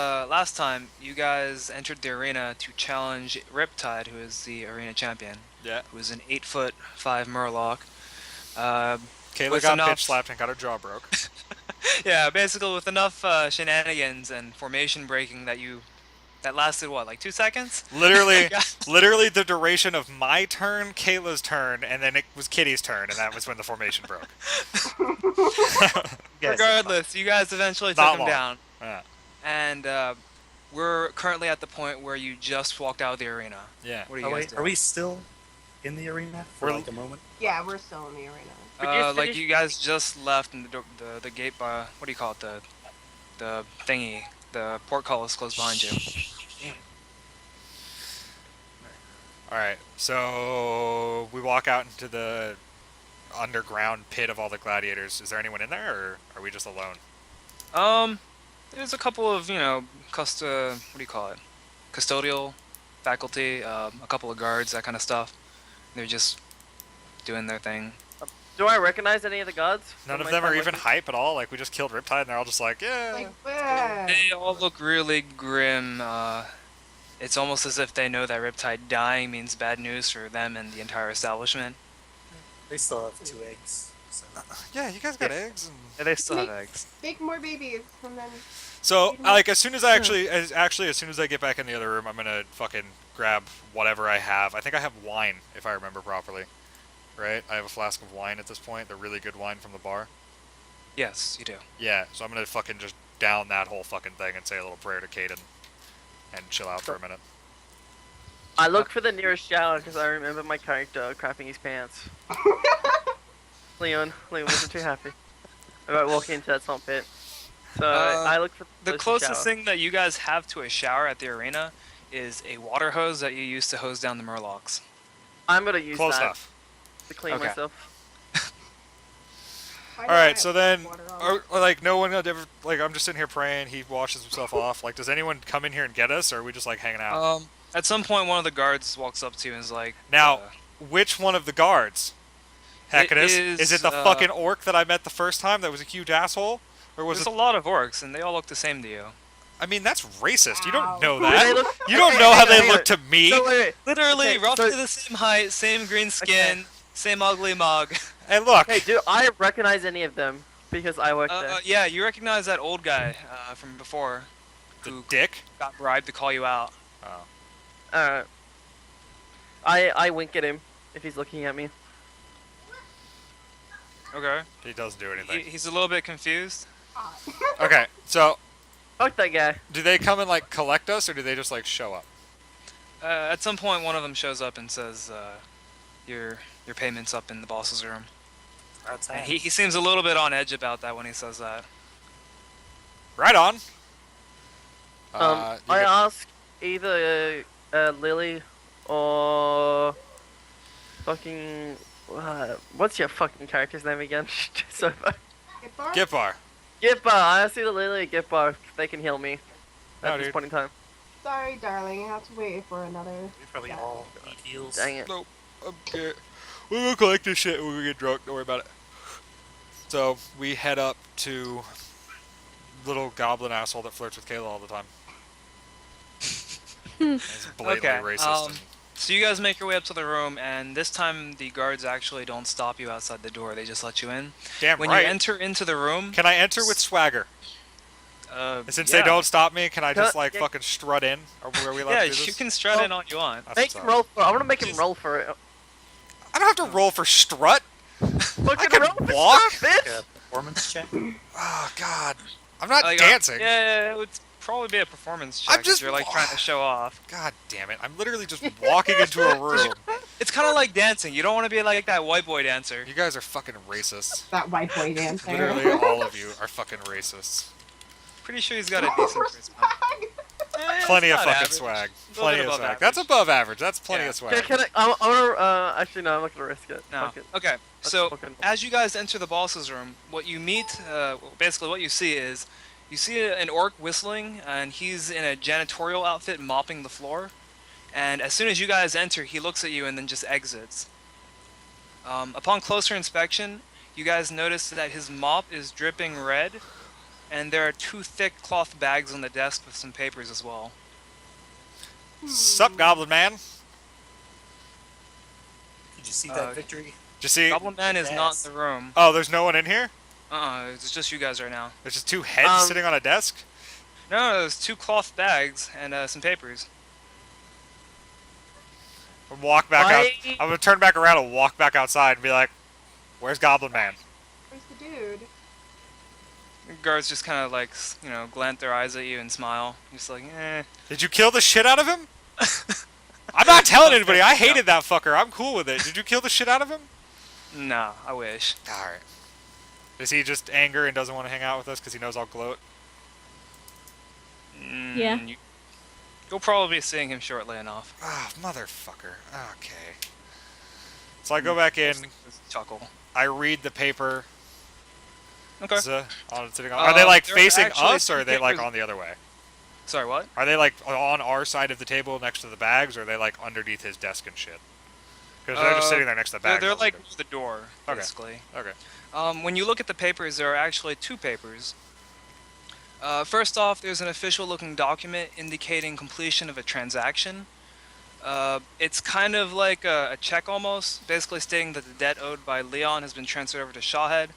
last time you guys entered the arena to challenge Riptide, who is the arena champion, Yeah. who is an 8'5" Murloc. Uh, Kayla with got bitch enough, slapped and got her jaw broke. yeah, basically with enough shenanigans and formation breaking that lasted what, like 2 seconds? Literally, Yeah. literally the duration of my turn, Kayla's turn, and then it was Kitty's turn, and that was when the formation broke. Yes, Regardless, you guys eventually took Not him long. down, Yeah. and we're currently at the point where you just walked out of the arena. Yeah. What are you guys doing? are we still in the arena for We're- like a moment? Yeah, we're still in the arena. Like you guys just left and the gate bar. What do you call it? The thingy. The portcullis closed behind you. Alright, so we walk out into the underground pit of all the gladiators. Is there anyone in there, or are we just alone? There's a couple of what do you call it? Custodial faculty. A couple of guards, that kind of stuff. They're just doing their thing. Do I recognize any of the gods? None from of my them time are even working? hype at all. Like, we just killed Riptide, and they're all just like, yeah. Like, bah. They all look really grim. It's almost as if they know that Riptide dying means bad news for them and the entire establishment. They still have 2 eggs. So. Yeah, you guys got eggs. And... Yeah, they still have Make- eggs. Make more babies, and then So, like, as soon as I as soon as I get back in the other room, I'm gonna fucking grab whatever I have. I think I have wine, if I remember properly. Right? I have a flask of wine at this point, the really good wine from the bar. Yes, you do. Yeah, so I'm gonna fucking just down that whole fucking thing and say a little prayer to Caden. And chill out for a minute. I look for the nearest shower because I remember my character crapping his pants. Leon wasn't too happy about walking into that swamp pit. So I look for The closest closest shower. thing that you guys have to a shower at the arena is a water hose that you use to hose down the Murlocs. I'm gonna use Close that enough. to clean Okay. myself. Alright, so then, like, no one ever, like, I'm just sitting here praying, he washes himself off. Like, does anyone come in here and get us, or are we just, like, hanging out? At some point, one of the guards walks up to you and is like, Now, which one of the guards? Hecadus? is, Is it the fucking orc that I met the first time that was a huge asshole? Or was there's it... a lot of orcs, and they all look the same to you. I mean, that's racist. You don't Ow. know They that. look- You don't okay, know how hang on, they hang look on. to me. So wait. Literally, Okay, roughly so- the same height, same green skin, same ugly mug. And look, Hey, do I recognize any of them because I work there? Yeah, you recognize that old guy from before, the who dick. got bribed to call you out. Oh. Alright. I wink at him if he's looking at me. Okay. He doesn't do anything. He's a little bit confused. Okay, so, Fuck that guy. do they come and, like, collect us, or do they just, like, show up? At some point, one of them shows up and says, your payment's up in the boss's room. That's And he seems a little bit on edge about that when he says that. Right on. You I get- ask either Lily or fucking what's your fucking character's name again? So Gipar. Gipbar. I ask either Lily or Gipbar if they can heal me No, at this dude. point in time. Sorry, darling, you have to wait for another. We probably all need heals. Dang it. Nope. Okay. We'll go collect this shit when we get drunk. Don't worry about it. So, we head up to little goblin asshole that flirts with Kayla all the time. He's blatantly Okay, racist. So you guys make your way up to the room, and this time the guards actually don't stop you outside the door. They just let you in. Damn When right. you enter into the room, Can I enter with swagger? Since yeah. they don't stop me, can I just, Can- like, fucking strut in? Or were we allowed Yeah, to do this? you can strut in all you want. That's Make what's him up. roll for. I want to make him roll for it. I don't have to roll for strut. Fucking can roll for walk. stuff, bitch. A performance check. Oh, God. I'm not Like, dancing. Yeah, it would probably be a performance check. I'm just- if you're like trying to show off. God damn it. I'm literally just walking into a room. It's kind of like dancing. You don't want to be like that white boy dancer. You guys are fucking racist. That white boy dancer. Literally all of you are fucking racists. Pretty sure he's got a decent charisma. Plenty of It's not fucking average. swag. A little Plenty bit of above swag. average. That's above average. That's plenty Yeah. of swag. Can I want to, actually, no, I'm not gonna risk it. No. Fuck it. Okay. Let's So fucking- as you guys enter the boss's room, what you meet, basically what you see is, you see an orc whistling, and he's in a janitorial outfit mopping the floor. And as soon as you guys enter, he looks at you and then just exits. Upon closer inspection, you guys notice that his mop is dripping red, and there are 2 thick cloth bags on the desk with some papers as well. Sup, Goblin Man? Did you see that victory? Did you see? Goblin Man is not Yes. in the room. Oh, there's no one in here? It's just you guys right now. There's just 2 heads sitting on a desk? No, there's 2 cloth bags and some papers. Walk back out. I'm gonna turn back around and walk back outside and be like, "Where's Goblin Man?" Where's the dude? Guards just kind of like, glance their eyes at you and smile. Just like, eh. Did you kill the shit out of him? I'm not telling anybody. I hated that fucker. I'm cool with it. Did you kill the shit out of him? No, I wish. All right. Is he just anger and doesn't want to hang out with us because he knows I'll gloat? Yeah. You'll probably be seeing him shortly enough. Ah, motherfucker. Okay. So I go back in. Chuckle. I read the paper. Okay. Are they like there are facing actually us, or are 2 they like papers- on the other way? Sorry, what? Are they like on our side of the table next to the bags, or are they like underneath his desk and shit? Because they're just sitting there next to the bags. They're all like the near the door, Okay. basically. Okay. When you look at the papers, there are actually 2 papers. First off, there's an official-looking document indicating completion of a transaction. It's kind of like a check almost, basically stating that the debt owed by Leon has been transferred over to Shawhead.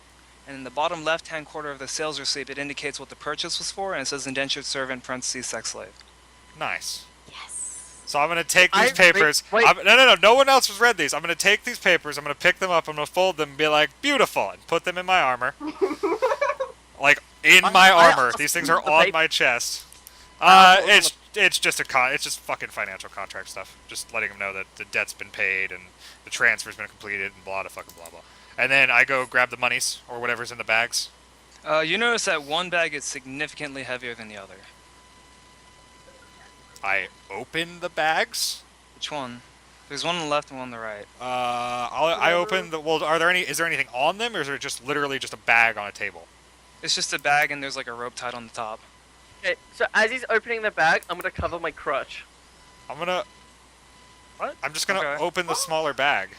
And in the bottom left-hand corner of the sales receipt, it indicates what the purchase was for, and it says indentured servant, parentheses, sex slave. Nice. Yes. So I'm gonna take these papers. wait. No one else has read these. I'm gonna take these papers. I'm gonna pick them up. I'm gonna fold them and be like, beautiful, and put them in my armor. Like in my armor. These things are on my chest. It's just it's just fucking financial contract stuff. Just letting them know that the debt's been paid and the transfer's been completed and blah fucking blah blah. And then I go grab the monies or whatever's in the bags. You notice that one bag is significantly heavier than the other. I open the bags. Which one? There's one on the left and one on the right. I open the. Well, is there anything on them, or is there just literally just a bag on a table? It's just a bag and there's like a rope tied on the top. Okay, so as he's opening the bag, I'm gonna cover my crotch. What? I'm just gonna Okay. open the smaller bag.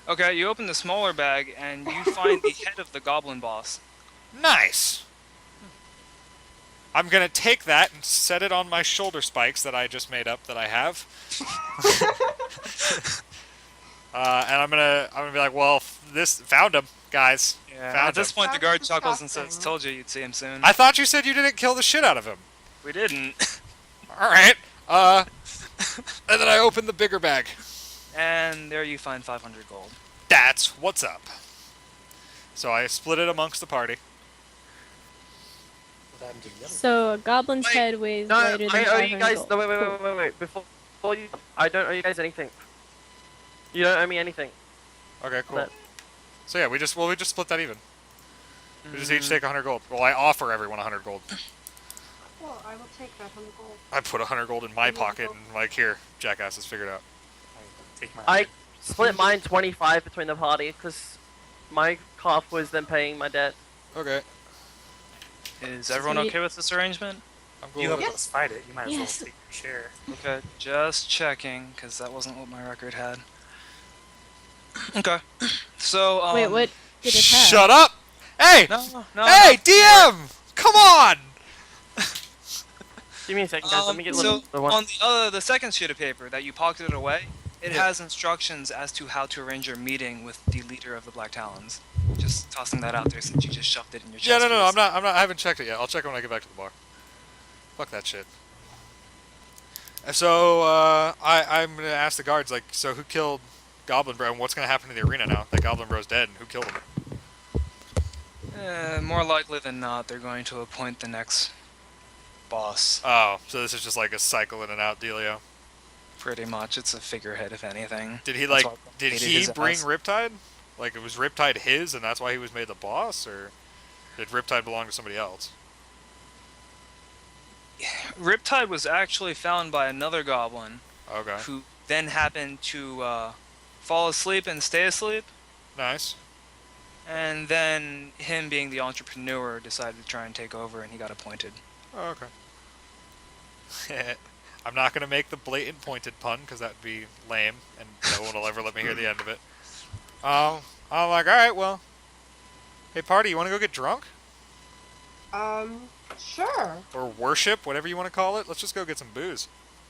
Okay, you open the smaller bag and you find the head of the goblin boss. Nice. I'm gonna take that and set it on my shoulder spikes that I just made up that I have. And I'm gonna be like, well, this found him, guys. Yeah. Found At this him. point, the That's guard chuckles and says, disgusting. "Told you you'd see him soon." I thought you said you didn't kill the shit out of him. We didn't. All right. And then I open the bigger bag. And there you find 500 gold. That's what's up. So I split it amongst the party. What happened to the other? So a goblin's Wait, head weighs No, lighter than I owe you 500 guys. gold. No, wait. Cool. Before you, I don't owe you guys anything. You don't owe me anything. Okay, cool. But- So yeah, we just split that even. We just each take 100 gold. Well, I offer everyone 100 gold. Well, I will take that 100 gold. I put 100 gold in my pocket and like, here, jackasses, figure it out. Take my. I split mine 25 between the party because my calf was then paying my debt. Okay, Is everyone Sweet. okay with this arrangement? I'm cool. You with helped it. us fight it. You might as well Yes. take your share. Okay, just checking, because that wasn't what my record had. Okay, so, Wait, what did it have? Shut up! Hey! No, Hey, DM! Come on! Give me a second, guys. Let me get so the one. on the second sheet of paper that you pocketed away, it Yeah. has instructions as to how to arrange your meeting with the leader of the Black Talons. Just tossing that out there since you just shoved it in your chest. Yeah, no, piece. I'm not, I haven't checked it yet. I'll check it when I get back to the bar. Fuck that shit. So, I'm gonna ask the guards, like, so who killed Goblin Bro, and what's gonna happen to the arena now that Goblin Bro's dead, and who killed him? More likely than not, they're going to appoint the next boss. Oh, so this is just like a cycle in and out dealio. Pretty much, it's a figurehead, if anything. Did he That's like? why I Did hated he his bring ass. Riptide? Like it was Riptide his, and that's why he was made the boss, or did Riptide belong to somebody else? Riptide was actually found by another goblin, Okay, who then happened to fall asleep and stay asleep, nice. and then him being the entrepreneur decided to try and take over, and he got appointed. Oh, okay. I'm not gonna make the blatant pointed pun because that'd be lame, and no one will ever let me hear the end of it. I'm like, all right, well, hey party, you want to go get drunk? Sure. Or worship, whatever you want to call it. Let's just go get some booze.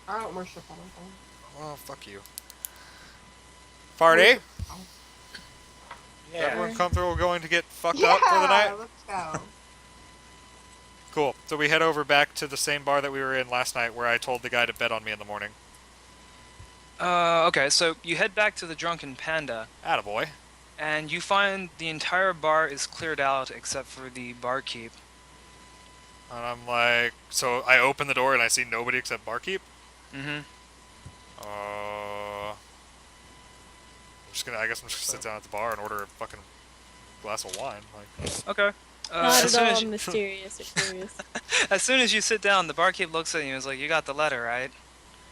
I don't worship anything. Oh, fuck you. Party? Worship- Is everyone Yeah. comfortable going to get fucked up for the night? Let's go. Cool. So we head over back to the same bar that we were in last night where I told the guy to bet on me in the morning. Okay, so you head back to the Drunken Panda, Attaboy. and you find the entire bar is cleared out except for the barkeep. And I'm like, so I open the door and I see nobody except barkeep? Mm-hmm. I guess I'm just gonna sit down at the bar and order a fucking glass of wine. Like, Okay. Not As at soon all as, mysterious or curious. as soon as you sit down, the barkeep looks at you and is like, "You got the letter, right?"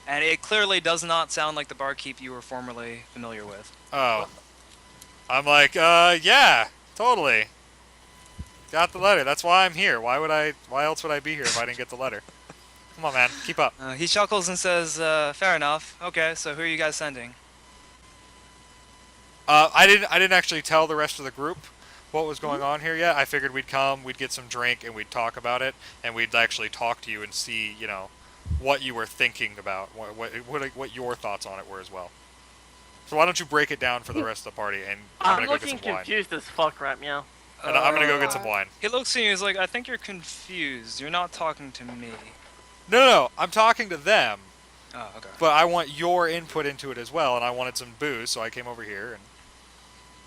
And it clearly does not sound like the barkeep you were formerly familiar with. oh. I'm like, yeah, totally. Got the letter. That's why I'm here. Why else would I be here if I didn't get the letter? Come on, man. Keep up. He chuckles and says, "Fair enough. Okay, so who are you guys sending?" I didn't actually tell the rest of the group what was going on here yet. I figured we'd come, we'd get some drink, and we'd talk about it, and we'd actually talk to you and see, you know, what you were thinking about, what your thoughts on it were as well. So why don't you break it down for the rest of the party, and I'm I'm gonna go get looking some wine. confused as fuck right now. And I'm gonna go get some wine. He looks at you and is like, "I think you're confused. You're not talking to me." No, I'm talking to them, Oh, okay. but I want your input into it as well, and I wanted some booze, so I came over here and,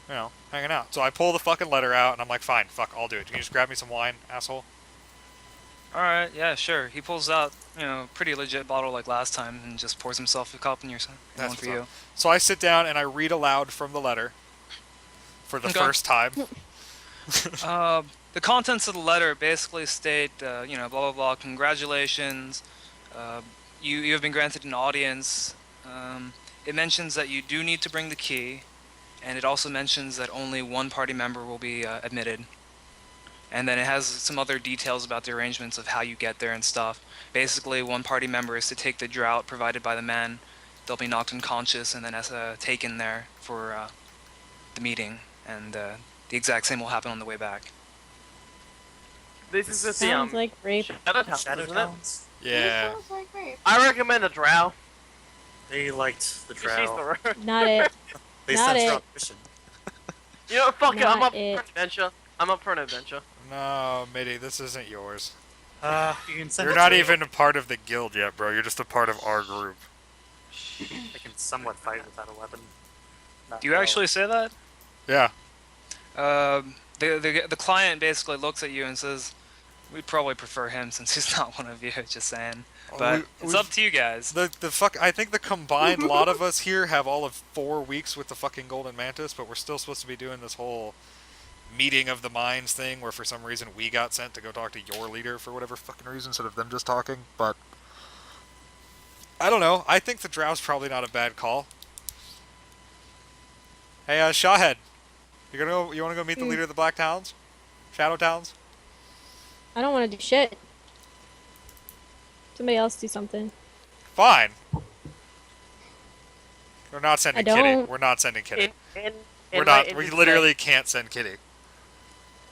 you know, hanging out. So I pull the fucking letter out, and I'm like, fine, fuck, I'll do it. Can you just grab me some wine, asshole? Alright, yeah, sure. He pulls out, pretty legit bottle like last time and just pours himself a cup and one That's for what's you. up. So I sit down and I read aloud from the letter for the Okay. first time. The contents of the letter basically state, blah blah blah. Congratulations, you have been granted an audience. It mentions that you do need to bring the key, and it also mentions that only one party member will be admitted. And then it has some other details about the arrangements of how you get there and stuff. Basically, one party member is to take the draught provided by the men. They'll be knocked unconscious and then taken there for the meeting, and the exact same will happen on the way back. This is the Sounds like rape. Shadow Towns, Shadow isn't it? Towns. Yeah. Sounds like rape. I recommend a drow. They liked the She's drow. the Not it. They not sent it. strong mission. You know what? Fuck it. I'm Not up it. for an adventure. I'm up for an adventure. No, Mitty, this isn't yours. You can send You're it not to me. even a part of the guild yet, bro. You're just a part of our group. I can somewhat fight without a weapon. Not Do you well. actually say that? Yeah. The client basically looks at you and says, "We'd probably prefer him since he's not one of you." Just saying, but it's up to you guys. The fuck. I think the combined lot of us here have all of 4 weeks with the fucking Golden Mantis, but we're still supposed to be doing this whole meeting of the minds thing, where for some reason we got sent to go talk to your leader for whatever fucking reason instead of them just talking. But I don't know. I think the drow's probably not a bad call. Hey, Shawhead, you want to go meet the leader of the Black Towns, Shadow Towns? I don't want to do shit. Somebody else do something. Fine. We're not sending I Kitty. don't. We're not sending Kitty. In We're my not. We injured literally can't send Kitty. state,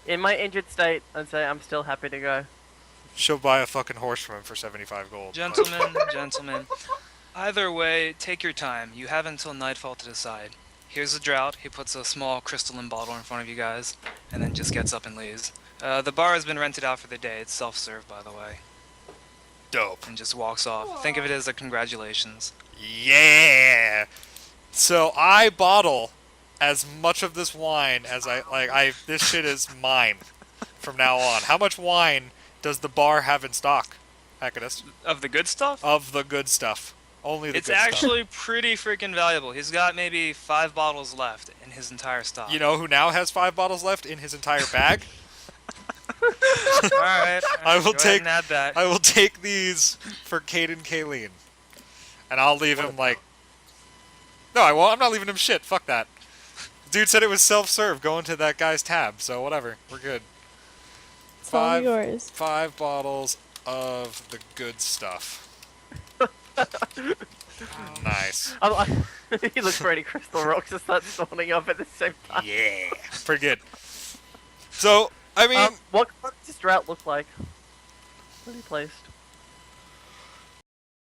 in my injured state, I'd say I'm still happy to go. She'll buy a fucking horse from him for 75 gold. Gentlemen. Either way, take your time. You have until nightfall to decide. Here's the drought. He puts a small crystalline bottle in front of you guys, and then just gets up and leaves. The bar has been rented out for the day. It's self-serve, by the way. Dope. And just walks off. Think of it as a congratulations. Yeah. So I bottle as much of this wine as I like. This shit is mine from now on. How much wine does the bar have in stock, Hecadus? Of the good stuff? Of the good stuff. Only the It's good stuff. actually pretty freaking valuable. He's got maybe 5 bottles left in his entire stock. You know who now has 5 bottles left in his entire bag? Alright. I will go ahead take- and add that. I will take these for Caden Kayleen. And I'll leave him like... No, I won't. I'm not leaving him shit. Fuck that. Dude said it was self-serve going to that guy's tab, so whatever. We're good. It's all yours. 5 bottles of the good stuff. Nice. He looks for any crystal rocks and starts spawning up at the same time. Yeah. Pretty good. So, I mean, what does this drought look like? Where are they placed?